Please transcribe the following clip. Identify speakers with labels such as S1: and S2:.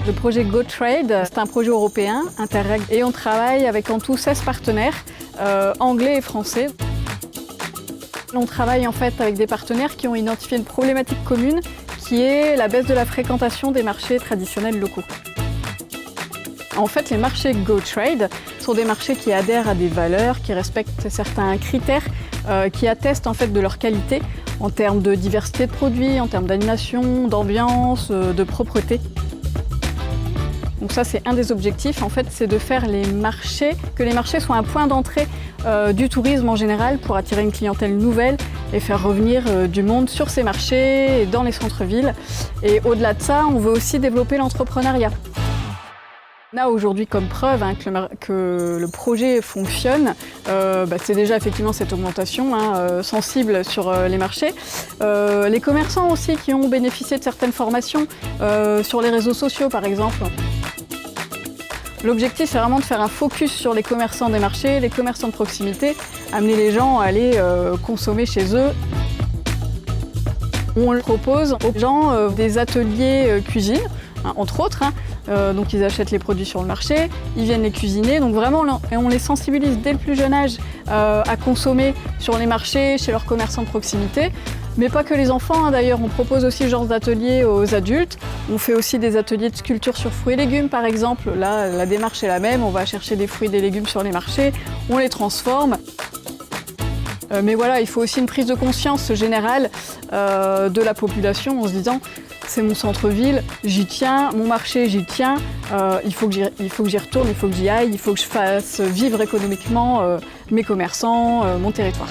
S1: Le projet GoTrade, c'est un projet européen, Interreg, et on travaille avec en tout 16 partenaires, anglais et français. On travaille en fait avec des partenaires qui ont identifié une problématique commune qui est la baisse de la fréquentation des marchés traditionnels locaux. En fait, les marchés GoTrade sont des marchés qui adhèrent à des valeurs, qui respectent certains critères, qui attestent en fait de leur qualité en termes de diversité de produits, en termes d'animation, d'ambiance, de propreté. Donc ça, c'est un des objectifs, en fait, c'est de faire que les marchés soient un point d'entrée du tourisme en général pour attirer une clientèle nouvelle et faire revenir du monde sur ces marchés et dans les centres-villes. Et au-delà de ça, on veut aussi développer l'entrepreneuriat. On a aujourd'hui comme preuve que le projet fonctionne, c'est déjà effectivement cette augmentation sensible sur les marchés. Les commerçants aussi qui ont bénéficié de certaines formations sur les réseaux sociaux par exemple. L'objectif, c'est vraiment de faire un focus sur les commerçants des marchés, les commerçants de proximité, amener les gens à aller consommer chez eux. On propose aux gens des ateliers cuisine, entre autres. Donc ils achètent les produits sur le marché, ils viennent les cuisiner. Donc vraiment, on les sensibilise dès le plus jeune âge à consommer sur les marchés, chez leurs commerçants de proximité. Mais pas que les enfants, d'ailleurs, on propose aussi ce genre d'ateliers aux adultes. On fait aussi des ateliers de sculpture sur fruits et légumes, par exemple. Là, la démarche est la même, on va chercher des fruits et des légumes sur les marchés, on les transforme. Mais voilà, il faut aussi une prise de conscience générale de la population en se disant c'est mon centre-ville, j'y tiens, mon marché, j'y tiens, il faut que j'y retourne, il faut que j'y aille, il faut que je fasse vivre économiquement mes commerçants, mon territoire.